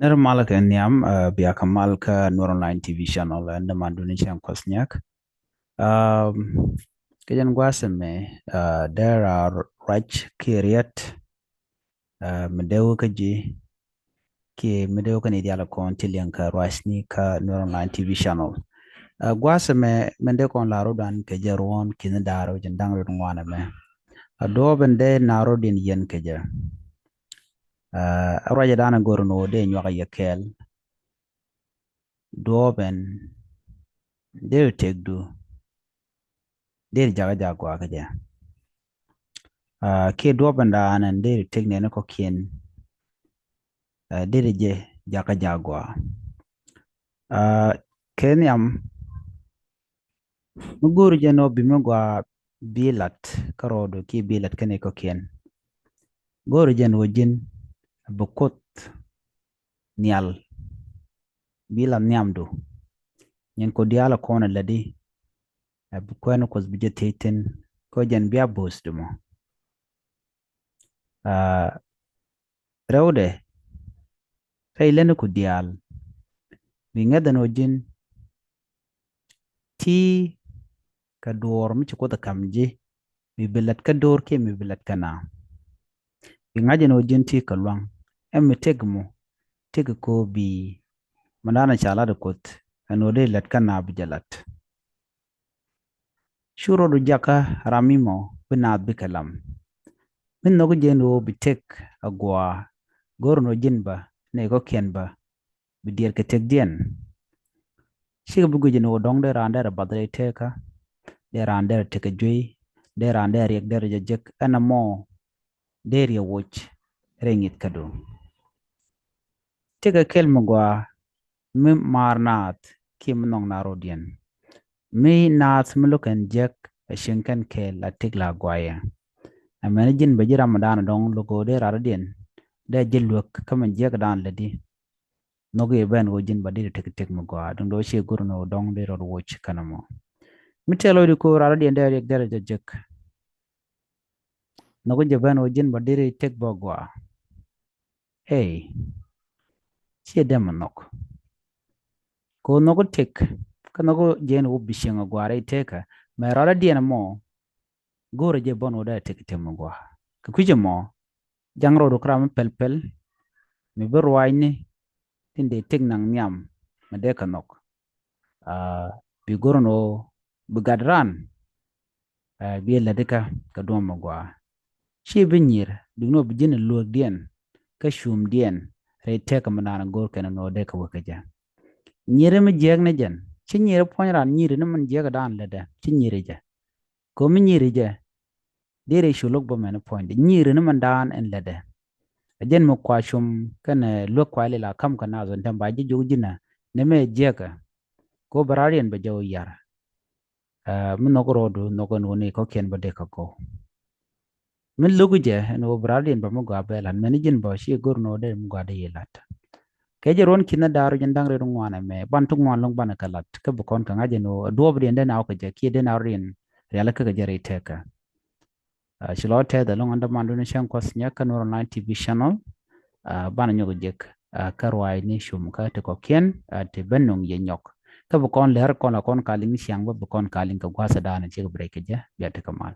Nirmal ka niam biya kamal ka Nur Online TV channel and the Mandunian Kwasniak. Kajan Guasame, there are Raj Kiriat, Medeo Kaji, Ki Medeo Kanidiala Contilian ka Rasni ka Nur Online TV channel. Guasame, Mendekon Larodan Kajaruan, Kinadaro, Jandang Rwaname. Adobe de Narodin Yen Kaja. Rajadana Gorno de Nwaka Yakel. Doben der tegdu der jaga jagwa kaja ke doben da anan der tegne na ko kien der je jaga jagwa kenyam mugur je no bimogwa bilat karodo ki bilat kane ko kien gor je no jin bukot nial bilan nyamdu nyen ko diala kona ladi bukwano kos bije teten ko jen biya bosdumo rewde faylene ku dial mi ngada no jin ti ka dor mi ko da kamje mi bilat ka dor ke mi bilat kana mi ngaje no jin ti ka lwang em mi tegmo teg ko bi manana chala de kot ano de lat kana bi jalat shuro du jaka ramimo bina bi kalam min no jeno bi tek agwa gorno jinba ne ko kenba bi dier ke tek dien shiga bugu jeno dong de randa badre teka de randa teka jui de randa riek de jek ana mo de ria woch rengit kado teka kelmo gwa mi marnat kim nong narodien mi nat mulukan jek shinkan kel atik la gwaya amene jin be jira madana dong logo de radien de jilwak kaman jek dan ledi nogo ben go jin badi tek tek mo gwa dong do she gurno dong de ro woch kanamo mitelo di ko radien de rek de jek nogo je ben go jin badi tek bo gwa hey she dem nok ko nogo tek ka nogo jen wo bishenga gwa re teka me radien mo gore je bono da tek tek mo gwa ka kuje mo jangro do kram pel pel mi ber wayne tinde tek nang nyam me de kanok bi gorno bi gadran bi la deka ka do mo gwa shi bi nyir dugno bi jin lo dien ka shum dien re tek mo na gor kana no de ka wakaja nyire mi jeg ne jen chi nyire ponran nyire ne man jeg dan le de chi nyire je ko mi nyire je dire shulok bo men point nyire ne man dan en le de jen mo kwa shum kana lo kwa le la kam kana zon tan ba ji jogina ne me jeka ko bararian ba jaw yar min no rodo no ko no ne ko ken ba de ka ko min lugu je no bararian ba mo ga belan men jin ba shi gor no de mo ga de yelat ke je ron kina daru jen dang re ngwana me ban tu ngwan long ban ka lat ka bu kon ka ngaje no do bi den na ko je ki den na rin rela ka ga jere teka shilo te da long anda mandu ne shan kwas nya ka no 90 tv channel bana nyogo jek karwai ni shum ka te ko ken te benung ye nyok ka bu kon ler kon la kon kaling siang ba bu kon kaling ka gwasa dana che break je ya te kamal